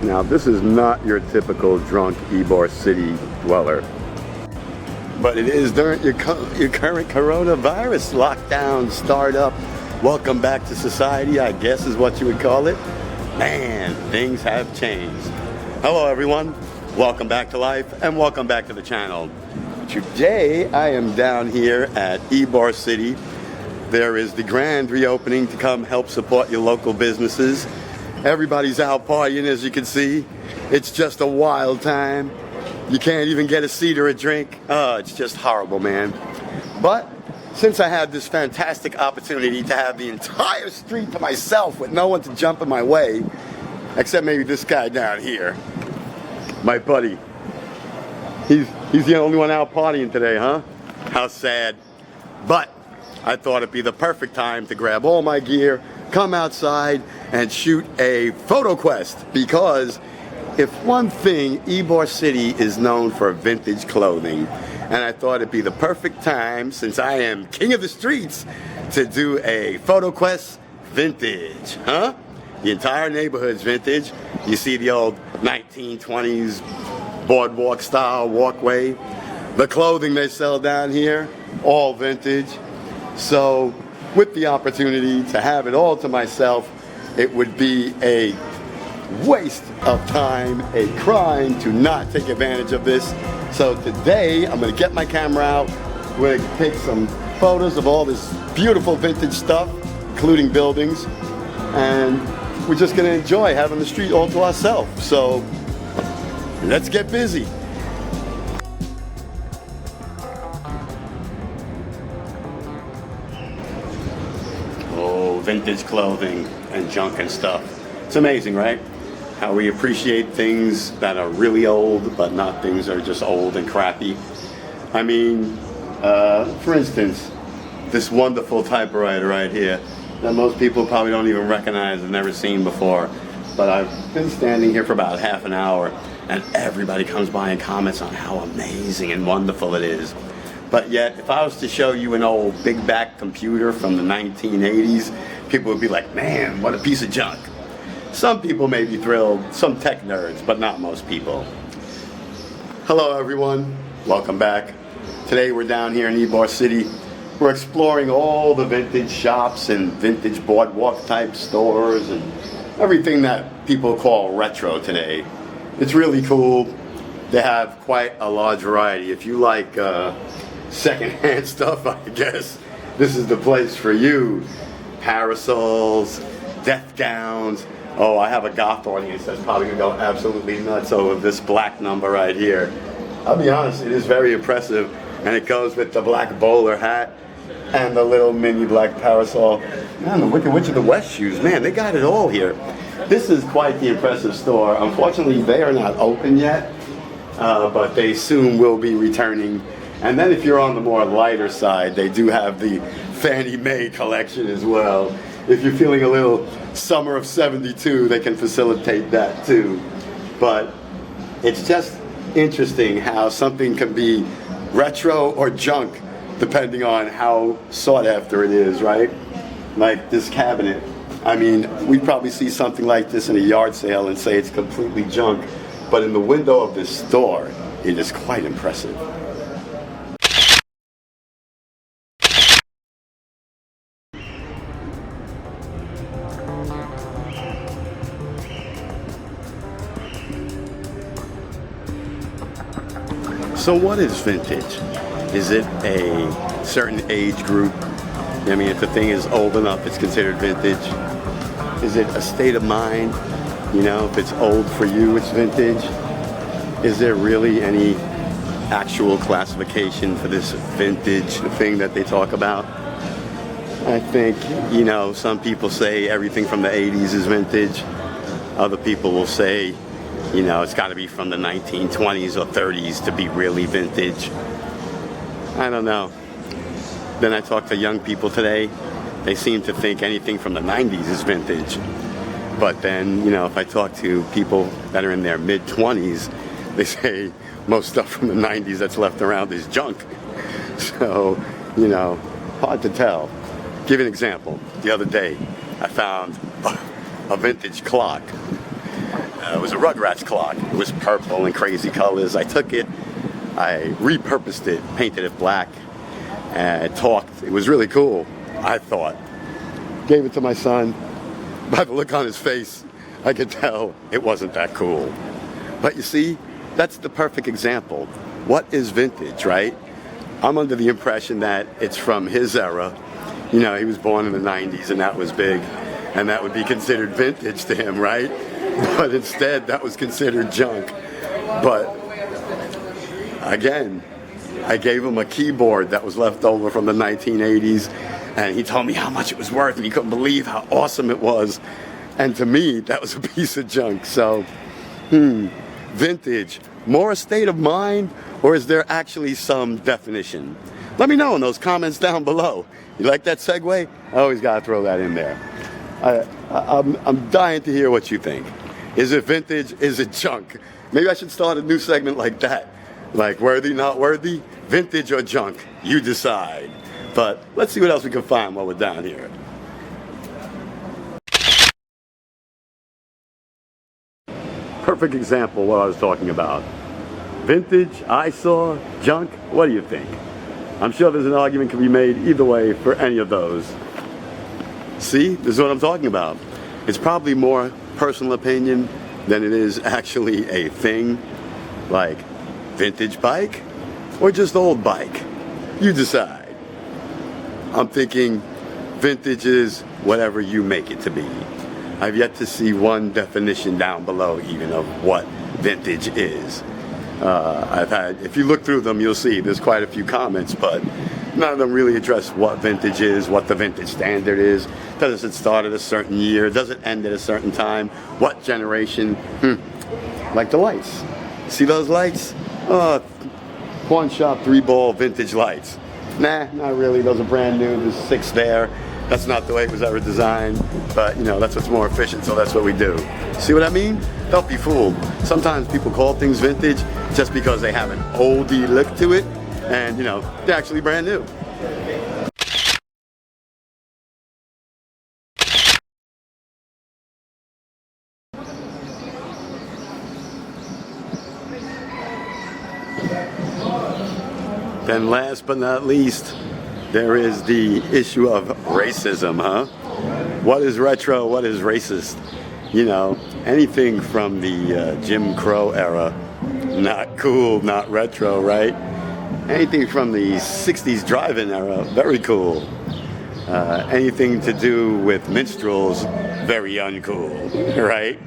Now, this is not your typical drunk Ybor City dweller, but it is during your current coronavirus lockdown, startup, welcome back to society, I guess is what you would call it. Man, things have changed. Hello everyone, welcome back to life and welcome back to the channel. Today I am down here at Ybor City. There is the grand reopening to come help support your local businesses. Everybody's out partying, as you can see. It's just a wild time. You can't even get a seat or a drink. Oh, it's just horrible, man. But since I had this fantastic opportunity to have the entire street to myself with no one to jump in my way, except maybe this guy down here, my buddy. He's the only one out partying today, huh? How sad. But I thought it'd be the perfect time to grab all my gear, come outside, and shoot a photo quest. Because if one thing, Ybor City is known for vintage clothing. And I thought it'd be the perfect time, since I am king of the streets, to do a photo quest vintage, huh? The entire neighborhood's vintage. You see the old 1920s boardwalk style walkway. The clothing they sell down here, all vintage. So with the opportunity to have it all to myself, it would be a waste of time, a crime to not take advantage of this. So today I'm going to get my camera out. We're going to take some photos of all this beautiful vintage stuff, including buildings, and we're just going to enjoy having the street all to ourselves. So let's get busy. Oh, vintage clothing and junk and stuff. It's amazing, right? How we appreciate things that are really old, but not things that are just old and crappy. I mean, for instance, this wonderful typewriter right here that most people probably don't even recognize, have never seen before. But I've been standing here for about half an hour, and everybody comes by and comments on how amazing and wonderful it is. But yet, if I was to show you an old big back computer from the 1980s, people would be like, man, what a piece of junk. Some people may be thrilled, some tech nerds, but not most people. Hello everyone, welcome back. Today we're down here in Ybor City. We're exploring all the vintage shops and vintage boardwalk type stores and everything that people call retro today. It's really cool. They have quite a large variety. If you like secondhand stuff, I guess this is the place for you. Parasols, death gowns. Oh, I have a goth audience that's probably going to go absolutely nuts over this black number right here. I'll be honest, it is very impressive, and it goes with the black bowler hat and the little mini black parasol. Man, the Wicked Witch of the West shoes, man, they got it all here. This is quite the impressive store. Unfortunately, they are not open yet, but they soon will be returning. And then if you're on the more lighter side, they do have the Fannie Mae collection as well. If you're feeling a little summer of 72, they can facilitate that too. But it's just interesting how something can be retro or junk depending on how sought after it is, right? Like this cabinet. I mean, we'd probably see something like this in a yard sale and say it's completely junk, but in the window of this store, it is quite impressive. So what is vintage? Is it a certain age group? I mean, if the thing is old enough, it's considered vintage. Is it a state of mind? You know, if it's old for you, it's vintage. Is there really any actual classification for this vintage thing that they talk about? I think, you know, some people say everything from the 80s is vintage. Other people will say, you know, it's got to be from the 1920s or 30s to be really vintage. I don't know. Then I talk to young people today. They seem to think anything from the 90s is vintage. But then, you know, if I talk to people that are in their mid-20s, they say most stuff from the 90s that's left around is junk. So, you know, hard to tell. Give you an example. The other day, I found a vintage clock. It was a Rugrats clock. It was purple and crazy colors. I took it, I repurposed it, painted it black, and it talked. It was really cool, I thought. Gave it to my son. By the look on his face, I could tell it wasn't that cool. But you see, that's the perfect example. What is vintage, right? I'm under the impression that it's from his era. You know, he was born in the 90s and that was big. And that would be considered vintage to him, right? But instead, that was considered junk. But again, I gave him a keyboard that was left over from the 1980s, and he told me how much it was worth, and he couldn't believe how awesome it was. And to me, that was a piece of junk. So, vintage, more a state of mind, or is there actually some definition? Let me know in those comments down below. You like that segue? I always gotta throw that in there. I'm dying to hear what you think. Is it vintage? Is it junk? Maybe I should start a new segment like that. Like worthy, not worthy, vintage or junk, you decide. But let's see what else we can find while we're down here. Perfect example of what I was talking about. Vintage, eyesore, junk, what do you think? I'm sure there's an argument can be made either way for any of those. See, this is what I'm talking about. It's probably more personal opinion than it is actually a thing, like vintage bike or just old bike. You decide. I'm thinking vintage is whatever you make it to be. I've yet to see one definition down below even of what vintage is. If you look through them, you'll see there's quite a few comments, but none of them really address what vintage is, what the vintage standard is. Does it start at a certain year? Does it end at a certain time? What generation? Like the lights. See those lights? Oh, pawn shop 3-ball vintage lights. Nah, not really. Those are brand new. There's 6 there. That's not the way it was ever designed, but you know, that's what's more efficient, so that's what we do. See what I mean? Don't be fooled. Sometimes people call things vintage just because they have an oldie look to it, and you know, they're actually brand new. Then last but not least, there is the issue of racism, huh? What is retro? What is racist? You know, anything from the Jim Crow era, not cool, not retro, right? Anything from the 60s drive-in era, very cool. Anything to do with minstrels, very uncool, right?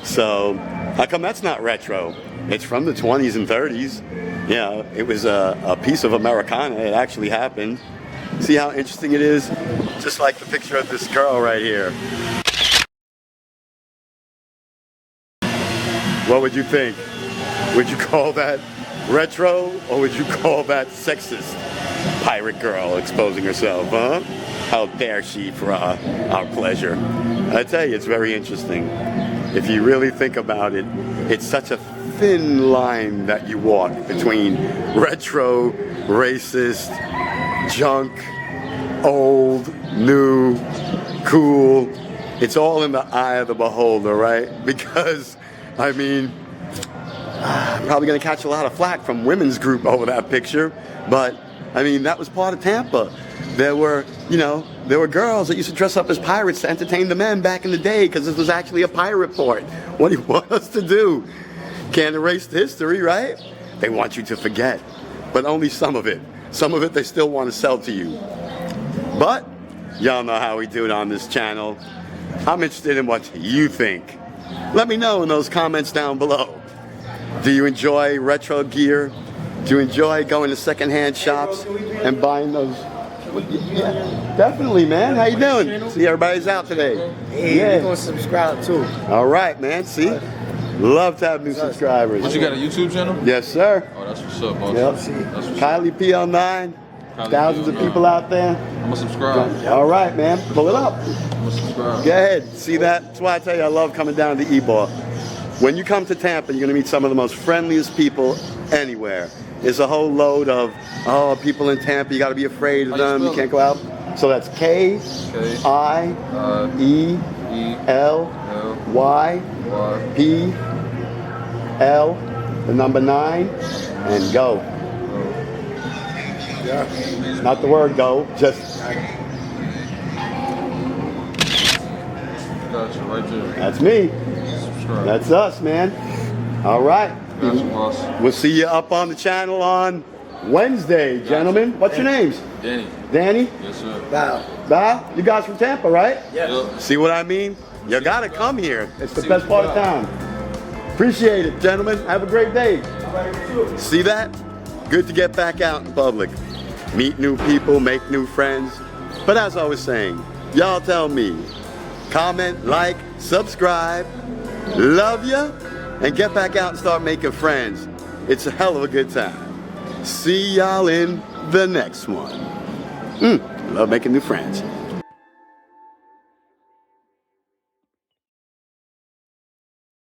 So, how come that's not retro? It's from the 20s and 30s. You know, it was a piece of Americana. It actually happened. See how interesting it is? Just like the picture of this girl right here. What would you think? Would you call that retro, or would you call that sexist? Pirate girl exposing herself, huh? How dare she for our pleasure? I tell you, it's very interesting. If you really think about it, it's such a thin line that you walk between retro, racist, junk, old, new, cool. It's all in the eye of the beholder, right? Because, I mean, I'm probably going to catch a lot of flack from women's group over that picture, but, I mean, that was part of Tampa. There were, you know, there were girls that used to dress up as pirates to entertain the men back in the day because this was actually a pirate port. What do you want us to do? Can't erase the history, right? They want you to forget, but only some of it. Some of it they still want to sell to you. But y'all know how we do it on this channel. I'm interested in what you think. Let me know in those comments down below. Do you enjoy retro gear? Do you enjoy going to secondhand shops and buying those? Yeah, definitely, man. How you doing? See, everybody's out today. Hey, yeah. You're going to subscribe too. All right, man. See? Love to have new subscribers. What, you got a YouTube channel? Yes, sir. Oh, that's what's up, boss. Yep. That's what's Kylie PL9. Thousands of people out there. I'm gonna subscribe. All right, man. Pull it up. I'm gonna subscribe. Go ahead. See that? That's why I tell you I love coming down to Ybor. When you come to Tampa, you're going to meet some of the most friendliest people anywhere. There's a whole load of, oh, people in Tampa, you got to be afraid of them. You can't go out. So that's K-I-E-L-Y. P-L, the number 9, and go. Yeah. Not the word go, just Gotcha, right there. that's me. Subscribe. That's us, man. All right. Gotcha, boss. We'll see you up on the channel on Wednesday, gentlemen. What's your names? Danny. Danny? Yes, sir. Wow. Val? You guys from Tampa, right? Yes. Yep. See what I mean? You gotta come here. It's the See best what part you of town. Appreciate it, gentlemen. Have a great day. See that? Good to get back out in public. Meet new people, make new friends. But as I was saying, y'all tell me. Comment, like, subscribe. Love ya. And get back out and start making friends. It's a hell of a good time. See y'all in the next one. Love making new friends.